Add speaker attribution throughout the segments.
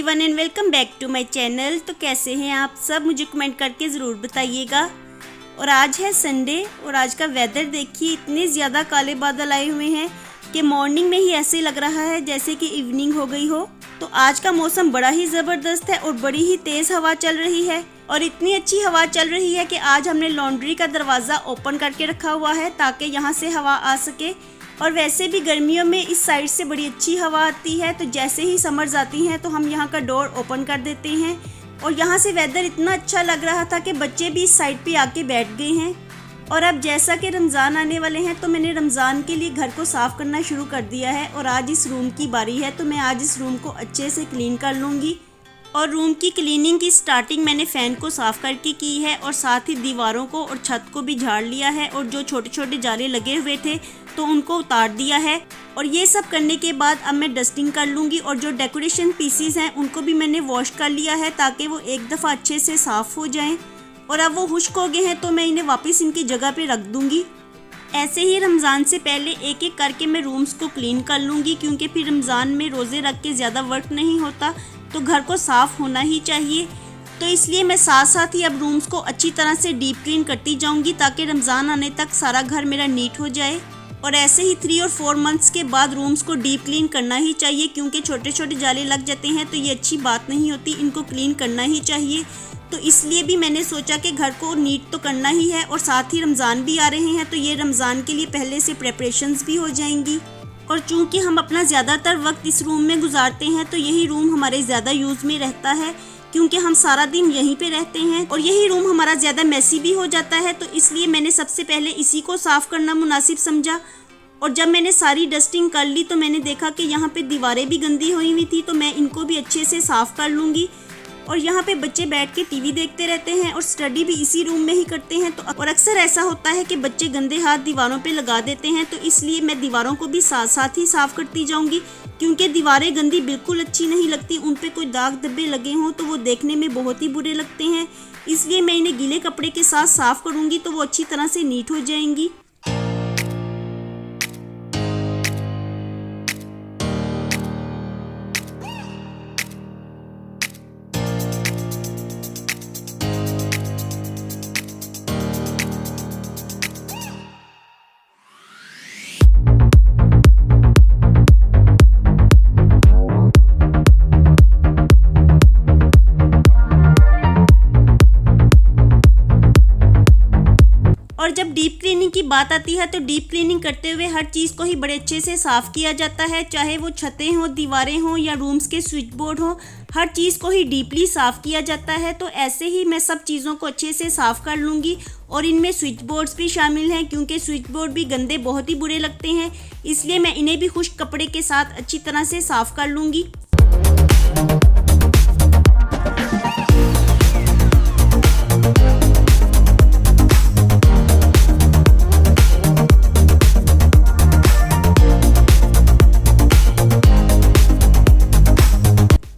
Speaker 1: Everyone and welcome back to my channel. तो कैसे हैं आप सब, मुझे कमेंट करके ज़रूर बताइएगा। और आज है संडे और आज का वेदर देखिए, इतने ज़्यादा काले बादल आए हुए हैं कि मॉर्निंग में ही ऐसे लग रहा है जैसे कि इवनिंग हो गई हो। तो आज का मौसम बड़ा ही ज़बरदस्त है और बड़ी ही तेज़ हवा चल रही है और इतनी अच्छी हवा चल रही है कि आज हमने लॉन्ड्री का दरवाज़ा ओपन करके रखा हुआ है ताकि यहाँ से हवा आ सके। और वैसे भी गर्मियों में इस साइड से बड़ी अच्छी हवा आती है, तो जैसे ही समर्स आती हैं तो हम यहाँ का डोर ओपन कर देते हैं। और यहाँ से वेदर इतना अच्छा लग रहा था कि बच्चे भी इस साइड पे आके बैठ गए हैं। और अब जैसा कि रमज़ान आने वाले हैं तो मैंने रमज़ान के लिए घर को साफ़ करना शुरू कर दिया है और आज इस रूम की बारी है, तो मैं आज इस रूम को अच्छे से क्लीन कर लूँगी। और रूम की क्लीनिंग की स्टार्टिंग मैंने फ़ैन को साफ़ करके की है और साथ ही दीवारों को और छत को भी झाड़ लिया है और जो छोटे छोटे जाले लगे हुए थे तो उनको उतार दिया है। और ये सब करने के बाद अब मैं डस्टिंग कर लूँगी और जो डेकोरेशन पीसीज हैं उनको भी मैंने वॉश कर लिया है ताकि वो एक दफ़ा अच्छे से साफ़ हो जाएं। और अब वो खुश्क हो गए हैं तो मैं इन्हें वापस इनकी जगह पे रख दूँगी। ऐसे ही रमज़ान से पहले एक एक करके मैं रूम्स को क्लीन कर लूँगी, क्योंकि फिर रमज़ान में रोज़े रख के ज़्यादा वर्क नहीं होता तो घर को साफ़ होना ही चाहिए। तो इसलिए मैं साथ साथ ही अब रूम्स को अच्छी तरह से डीप क्लीन करती जाऊंगी ताकि रमज़ान आने तक सारा घर मेरा नीट हो जाए। और ऐसे ही 3 और 4 मंथ्स के बाद रूम्स को डीप क्लीन करना ही चाहिए, क्योंकि छोटे छोटे जाले लग जाते हैं तो ये अच्छी बात नहीं होती, इनको क्लीन करना ही चाहिए। तो इसलिए भी मैंने सोचा कि घर को नीट तो करना ही है और साथ ही रमज़ान भी आ रहे हैं तो ये रमज़ान के लिए पहले से प्रेपरेशंस भी हो जाएंगी। और चूँकि हम अपना ज़्यादातर वक्त इस रूम में गुजारते हैं तो यही रूम हमारे ज़्यादा यूज़ में रहता है, क्योंकि हम सारा दिन यहीं पे रहते हैं और यही रूम हमारा ज़्यादा मैसी भी हो जाता है। तो इसलिए मैंने सबसे पहले इसी को साफ़ करना मुनासिब समझा। और जब मैंने सारी डस्टिंग कर ली तो मैंने देखा कि यहाँ पे दीवारें भी गंदी हुई हुई थी, तो मैं इनको भी अच्छे से साफ़ कर लूँगी। और यहाँ पे बच्चे बैठ के टीवी देखते रहते हैं और स्टडी भी इसी रूम में ही करते हैं। तो और अक्सर ऐसा होता है कि बच्चे गंदे हाथ दीवारों पे लगा देते हैं, तो इसलिए मैं दीवारों को भी साथ साथ ही साफ़ करती जाऊँगी, क्योंकि दीवारें गंदी बिल्कुल अच्छी नहीं लगती। उन पे कोई दाग धब्बे लगे हों तो वो देखने में बहुत ही बुरे लगते हैं। इसलिए मैं इन्हें गीले कपड़े के साथ साफ़ करूँगी तो वो अच्छी तरह से नीट हो जाएंगी। और जब डीप क्लीनिंग की बात आती है तो डीप क्लीनिंग करते हुए हर चीज़ को ही बड़े अच्छे से साफ़ किया जाता है, चाहे वो छतें हों, दीवारें हों या रूम्स के स्विच बोर्ड हों, हर चीज़ को ही डीपली साफ़ किया जाता है। तो ऐसे ही मैं सब चीज़ों को अच्छे से साफ़ कर लूँगी और इनमें स्विच बोर्ड्स भी शामिल हैं, क्योंकि स्विच बोर्ड भी गंदे बहुत ही बुरे लगते हैं। इसलिए मैं इन्हें भी खुश्क कपड़े के साथ अच्छी तरह से साफ़ कर लूँगी।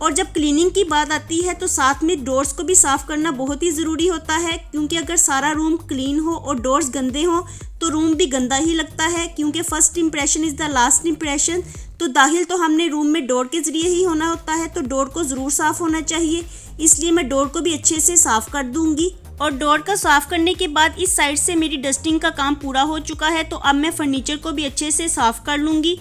Speaker 1: और जब क्लीनिंग की बात आती है तो साथ में डोर्स को भी साफ़ करना बहुत ही ज़रूरी होता है, क्योंकि अगर सारा रूम क्लीन हो और डोर्स गंदे हों तो रूम भी गंदा ही लगता है, क्योंकि first impression is the last impression. तो दाखिल तो हमने रूम में डोर के ज़रिए ही होना होता है, तो डोर को ज़रूर साफ़ होना चाहिए। इसलिए मैं डोर को भी अच्छे से साफ़ कर दूँगी। और डोर का साफ़ करने के बाद इस साइड से मेरी डस्टिंग का काम पूरा हो चुका है, तो अब मैं फर्नीचर को भी अच्छे से साफ़ कर लूँगी,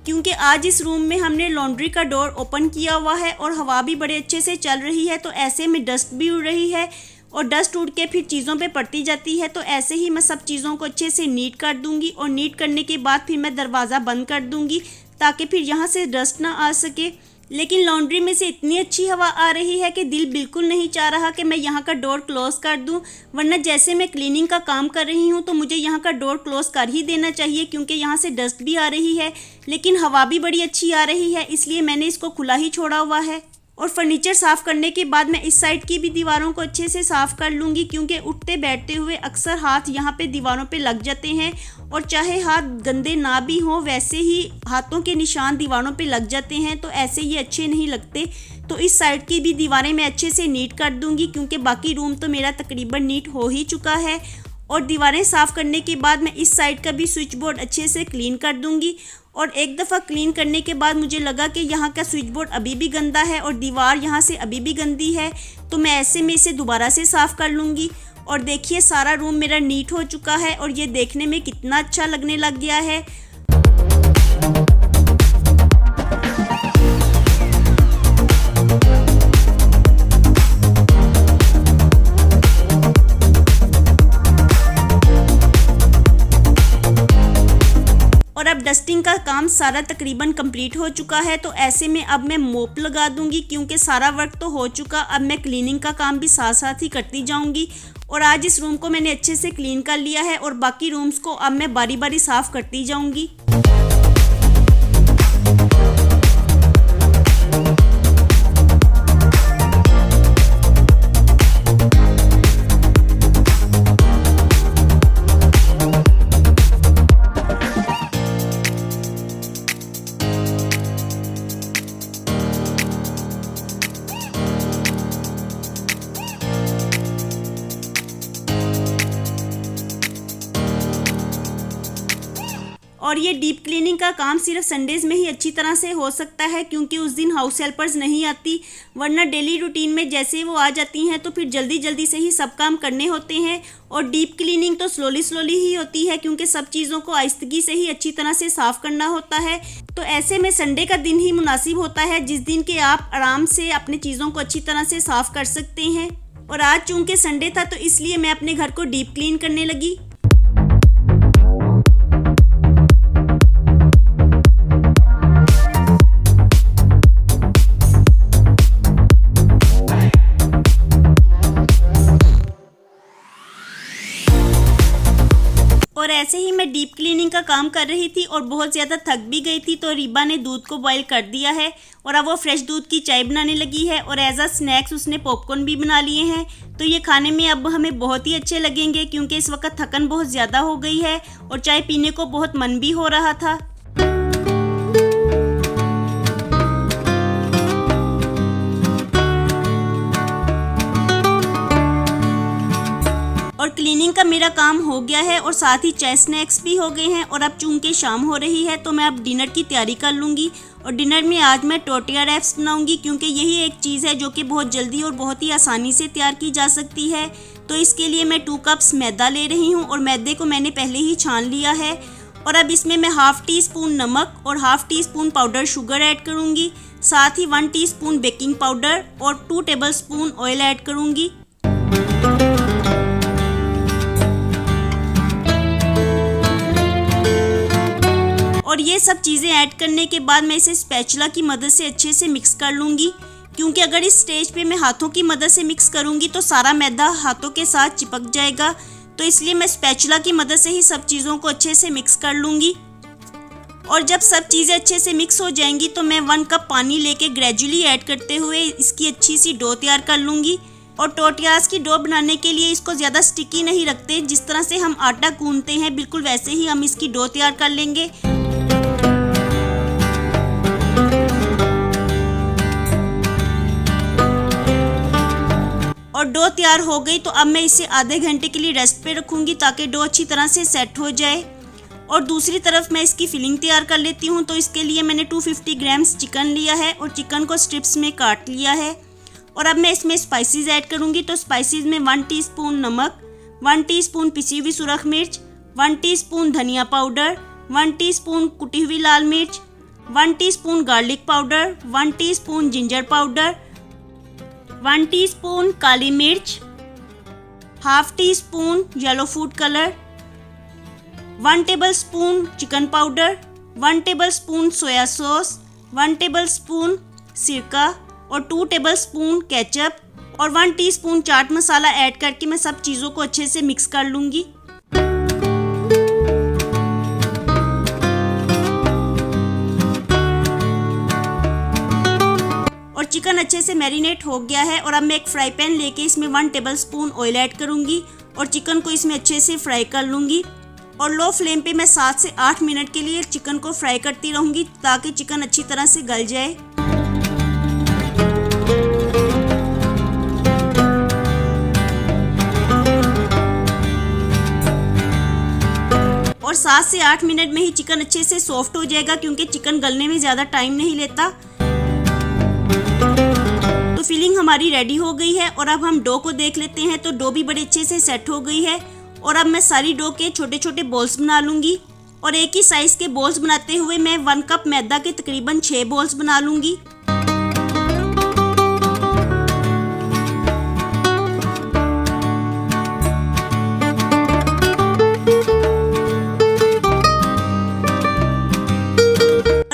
Speaker 1: क्योंकि आज इस रूम में हमने लॉन्ड्री का डोर ओपन किया हुआ है और हवा भी बड़े अच्छे से चल रही है। तो ऐसे में डस्ट भी उड़ रही है और डस्ट उड़ के फिर चीज़ों पे पड़ती जाती है। तो ऐसे ही मैं सब चीज़ों को अच्छे से नीट कर दूंगी और नीट करने के बाद फिर मैं दरवाज़ा बंद कर दूंगी ताकि फिर यहाँ से डस्ट ना आ सके। लेकिन लॉन्ड्री में से इतनी अच्छी हवा आ रही है कि दिल बिल्कुल नहीं चाह रहा कि मैं यहाँ का डोर क्लोज़ कर दूँ, वरना जैसे मैं क्लीनिंग का काम कर रही हूँ तो मुझे यहाँ का डोर क्लोज़ कर ही देना चाहिए, क्योंकि यहाँ से डस्ट भी आ रही है लेकिन हवा भी बड़ी अच्छी आ रही है, इसलिए मैंने इसको खुला ही छोड़ा हुआ है। और फर्नीचर साफ़ करने के बाद मैं इस साइड की भी दीवारों को अच्छे से साफ़ कर लूँगी, क्योंकि उठते बैठते हुए अक्सर हाथ यहाँ पे दीवारों पे लग जाते हैं और चाहे हाथ गंदे ना भी हों वैसे ही हाथों के निशान दीवारों पे लग जाते हैं, तो ऐसे ये अच्छे नहीं लगते। तो इस साइड की भी दीवारें मैं अच्छे से नीट कर दूँगी, क्योंकि बाकी रूम तो मेरा तकरीबन नीट हो ही चुका है। और दीवारें साफ़ करने के बाद मैं इस साइड का भी स्विच बोर्ड अच्छे से क्लीन कर दूँगी और एक दफ़ा क्लीन करने के बाद मुझे लगा कि यहाँ का स्विच बोर्ड अभी भी गंदा है और दीवार यहाँ से अभी भी गंदी है, तो मैं ऐसे में इसे दोबारा से साफ़ कर लूँगी। और देखिए सारा रूम मेरा नीट हो चुका है और ये देखने में कितना अच्छा लगने लग गया है। और अब डस्टिंग का काम सारा तकरीबन कंप्लीट हो चुका है, तो ऐसे में अब मैं मोप लगा दूंगी क्योंकि सारा वर्क तो हो चुका। अब मैं क्लीनिंग का काम भी साथ साथ ही करती जाऊंगी। और आज इस रूम को मैंने अच्छे से क्लीन कर लिया है और बाकी रूम्स को अब मैं बारी बारी साफ़ करती जाऊंगी। और ये डीप क्लीनिंग का काम सिर्फ संडेज़ में ही अच्छी तरह से हो सकता है क्योंकि उस दिन हाउस हेल्पर्स नहीं आती, वरना डेली रूटीन में जैसे वो आ जाती हैं तो फिर जल्दी जल्दी से ही सब काम करने होते हैं। और डीप क्लीनिंग तो स्लोली ही होती है क्योंकि सब चीज़ों को आहिस्तगी से ही अच्छी तरह से साफ़ करना होता है। तो ऐसे में संडे का दिन ही मुनासिब होता है जिस दिन के आप आराम से अपनी चीज़ों को अच्छी तरह से साफ़ कर सकते हैं। और आज चूँकि संडे था तो इसलिए मैं अपने घर को डीप क्लीन करने लगी। और ऐसे ही मैं डीप क्लीनिंग का काम कर रही थी और बहुत ज़्यादा थक भी गई थी, तो रिबा ने दूध को बॉईल कर दिया है और अब वो फ्रेश दूध की चाय बनाने लगी है। और एज अ स्नैक्स उसने पॉपकॉर्न भी बना लिए हैं, तो ये खाने में अब हमें बहुत ही अच्छे लगेंगे क्योंकि इस वक्त थकन बहुत ज़्यादा हो गई है और चाय पीने को बहुत मन भी हो रहा था। और क्लीनिंग का मेरा काम हो गया है और साथ ही चाय स्नैक्स भी हो गए हैं। और अब चूंकि शाम हो रही है तो मैं अब डिनर की तैयारी कर लूँगी। और डिनर में आज मैं टोटिया रैप्स बनाऊँगी क्योंकि यही एक चीज़ है जो कि बहुत जल्दी और बहुत ही आसानी से तैयार की जा सकती है। तो इसके लिए मैं 2 कप्स मैदा ले रही हूँ और मैदे को मैंने पहले ही छान लिया है। और अब इसमें मैं हाफ़ टी स्पून नमक और half tea spoon powder sugar add करूँगी, साथ ही 1 टीस्पून बेकिंग पाउडर और 2 टेबलस्पून ऑयल ऐड करूँगी। और ये सब चीज़ें ऐड करने के बाद मैं इसे स्पैचुला की मदद से अच्छे से मिक्स कर लूँगी क्योंकि अगर इस स्टेज पे मैं हाथों की मदद से मिक्स करूँगी तो सारा मैदा हाथों के साथ चिपक जाएगा। तो इसलिए मैं स्पैचुला की मदद से ही सब चीज़ों को अच्छे से मिक्स कर लूँगी। और जब सब चीज़ें अच्छे से मिक्स हो जाएंगी तो मैं 1 कप पानी लेके ग्रेजुअली ऐड करते हुए इसकी अच्छी सी डो तैयार कर लूँगी। और टोटियाज़ की डो बनाने के लिए इसको ज़्यादा स्टिकी नहीं रखते, जिस तरह से हम आटा गूंथते हैं बिल्कुल वैसे ही हम इसकी डो तैयार कर लेंगे। और डो तैयार हो गई तो अब मैं इसे आधे घंटे के लिए रेस्ट पे रखूँगी ताकि डो अच्छी तरह से सेट हो जाए। और दूसरी तरफ मैं इसकी फिलिंग तैयार कर लेती हूँ। तो इसके लिए मैंने 250 ग्राम्स चिकन लिया है और चिकन को स्ट्रिप्स में काट लिया है। और अब मैं इसमें स्पाइसेस ऐड करूँगी। तो स्पाइसेस में 1 टीस्पून नमक, 1 टीस्पून पिसी हुई सुरख मिर्च, 1 टीस्पून धनिया पाउडर, 1 टीस्पून कुटी हुई लाल मिर्च, 1 teaspoon garlic powder, 1 teaspoon ginger powder, 1 teaspoon काली मिर्च, half teaspoon yellow food colour, 1 tablespoon chicken powder, 1 tablespoon soya sauce, 1 tablespoon सिरका और 2 टेबलस्पून केचप और 1 टीस्पून चाट मसाला ऐड करके मैं सब चीज़ों को अच्छे से मिक्स कर लूँगी। और चिकन अच्छे से मैरिनेट हो गया है और अब मैं एक फ्राई पैन लेके इसमें 1 टेबलस्पून ऑयल ऐड करूँगी और चिकन को इसमें अच्छे से फ्राई कर लूँगी। और लो फ्लेम पे मैं 7 से 8 मिनट के लिए चिकन को फ्राई करती रहूँगी ताकि चिकन अच्छी तरह से गल जाए। और 7 से 8 मिनट में ही चिकन अच्छे से सॉफ्ट हो जाएगा, क्योंकि चिकन गलने में ज़्यादा टाइम नहीं लेता। तो फिलिंग हमारी रेडी हो गई है और अब हम डो को देख लेते हैं। तो डो भी बड़े अच्छे से सेट हो गई है और अब मैं सारी डो के छोटे छोटे बॉल्स बना लूँगी और एक ही साइज़ के बॉल्स बनाते हुए मैं 1 कप मैदा के तकरीबन 6 बॉल्स बना लूँगी।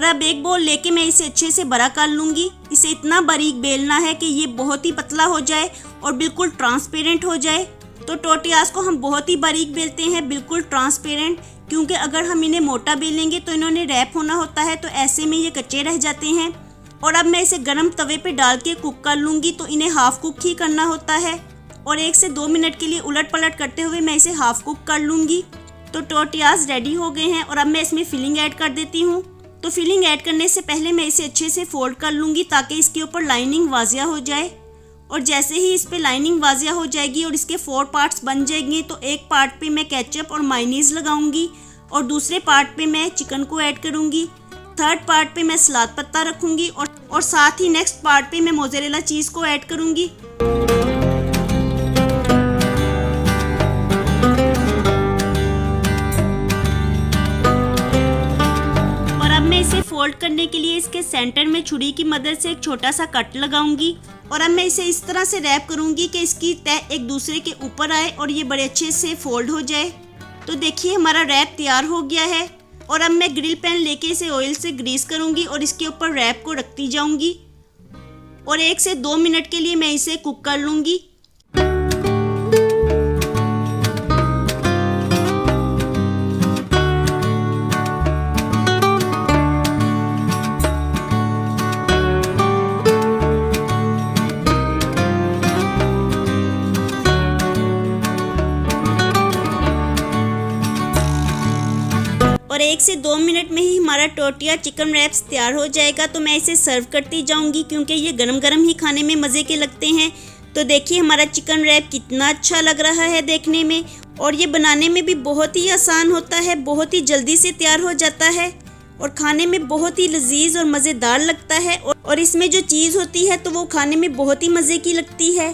Speaker 1: अब एक बोल लेके मैं इसे अच्छे से बड़ा कर लूँगी। इसे इतना बारीक बेलना है कि ये बहुत ही पतला हो जाए और बिल्कुल ट्रांसपेरेंट हो जाए। तो टोटियास को हम बहुत ही बारीक बेलते हैं, बिल्कुल ट्रांसपेरेंट, क्योंकि अगर हम इन्हें मोटा बेलेंगे तो इन्होंने रैप होना होता है, तो ऐसे में ये कच्चे रह जाते हैं। और अब मैं इसे गर्म तवे पे डाल के कुक कर लूँगी। तो इन्हें हाफ कुक ही करना होता है और 1 से 2 मिनट के लिए उलट पलट करते हुए मैं इसे हाफ कुक कर लूँगी। तो टोटियास रेडी हो गए हैं और अब मैं इसमें फिलिंग ऐड कर देती हूँ। तो फिलिंग ऐड करने से पहले मैं इसे अच्छे से फोल्ड कर लूँगी ताकि इसके ऊपर लाइनिंग वाजिया हो जाए। और जैसे ही इस पे लाइनिंग वाजिया हो जाएगी और इसके 4 पार्ट्स बन जाएंगे, तो एक पार्ट पे मैं केचप और मायोनीज लगाऊंगी और दूसरे पार्ट पे मैं चिकन को ऐड करूंगी। थर्ड पार्ट पे मैं सलाद पत्ता रखूंगी और साथ ही नेक्स्ट पार्ट पे मैं मोज़रेला चीज़ को ऐड करूंगी। इसे फोल्ड करने के लिए इसके सेंटर में छुरी की मदद से एक छोटा सा कट लगाऊंगी और अब मैं इसे इस तरह से रैप करूंगी कि इसकी तह एक दूसरे के ऊपर आए और ये बड़े अच्छे से फोल्ड हो जाए। तो देखिए हमारा रैप तैयार हो गया है और अब मैं ग्रिल पैन लेके इसे ऑयल से ग्रीस करूंगी और इसके ऊपर रैप को रखती जाऊंगी और 1 से 2 मिनट के लिए मैं इसे कुक कर लूंगी। और 1 से 2 मिनट में ही हमारा टोटिया चिकन रैप्स तैयार हो जाएगा। तो मैं इसे सर्व करती जाऊंगी क्योंकि ये गरम गरम ही खाने में मज़े के लगते हैं। तो देखिए हमारा चिकन रैप कितना अच्छा लग रहा है देखने में और ये बनाने में भी बहुत ही आसान होता है, बहुत ही जल्दी से तैयार हो जाता है और खाने में बहुत ही लजीज और मज़ेदार लगता है। और इसमें जो चीज़ होती है तो वो खाने में बहुत ही मज़े की लगती है।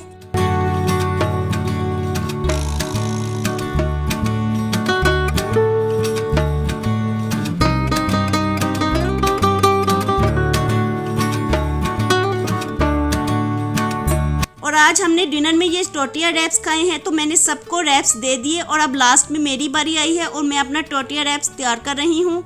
Speaker 1: और आज हमने डिनर में ये टोटिया रैप्स खाए हैं, तो मैंने सबको रैप्स दे दिए और अब लास्ट में मेरी बारी आई है और मैं अपना टोटिया रैप्स तैयार कर रही हूँ।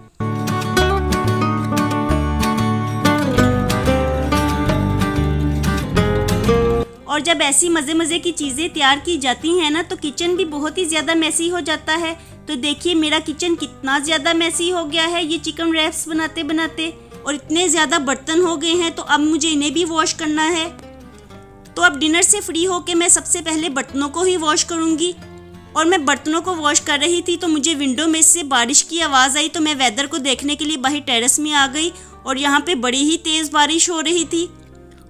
Speaker 1: और जब ऐसी मज़े मज़े की चीज़ें तैयार की जाती हैं ना, तो किचन भी बहुत ही ज़्यादा मैसी हो जाता है। तो देखिए मेरा किचन कितना ज़्यादा मैसी हो गया है ये चिकन रैप्स बनाते बनाते, और इतने ज़्यादा बर्तन हो गए हैं तो अब मुझे इन्हें भी वॉश करना है। तो अब डिनर से फ्री होके मैं सबसे पहले बर्तनों को ही वॉश करूँगी। और मैं बर्तनों को वॉश कर रही थी तो मुझे विंडो में से बारिश की आवाज़ आई, तो मैं वेदर को देखने के लिए बाहर टेरेस में आ गई और यहाँ पे बड़ी ही तेज़ बारिश हो रही थी।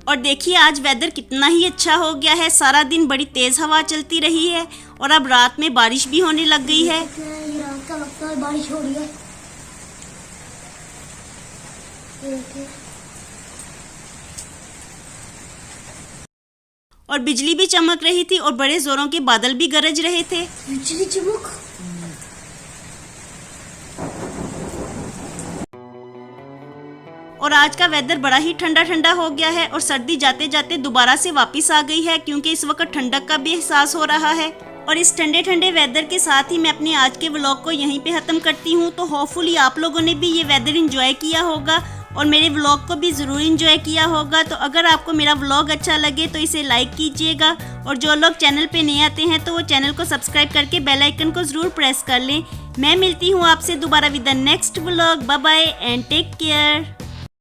Speaker 1: और देखिए आज वेदर कितना ही अच्छा हो गया है, सारा दिन बड़ी तेज़ हवा चलती रही है और अब रात में बारिश भी होने लग गई है।
Speaker 2: रात का लगता है बारिश हो रही है।
Speaker 1: और बिजली भी चमक रही थी और बड़े जोरों के बादल भी गरज रहे थे।
Speaker 2: बिजली चमक।
Speaker 1: और आज का वेदर बड़ा ही ठंडा ठंडा हो गया है और सर्दी जाते जाते दोबारा से वापस आ गई है, क्योंकि इस वक्त ठंडक का भी एहसास हो रहा है। और इस ठंडे ठंडे वेदर के साथ ही मैं अपने आज के व्लॉग को यहीं पे ख़त्म करती हूँ। तो होपफुली आप लोगों ने भी ये वेदर एंजॉय किया होगा और मेरे व्लॉग को भी ज़रूर एंजॉय किया होगा। तो अगर आपको मेरा व्लॉग अच्छा लगे तो इसे लाइक कीजिएगा और जो लोग चैनल पे नए आते हैं तो वो चैनल को सब्सक्राइब करके बेल आइकन को ज़रूर प्रेस कर लें। मैं मिलती हूँ आपसे दोबारा with the next vlog. Bye bye and take care.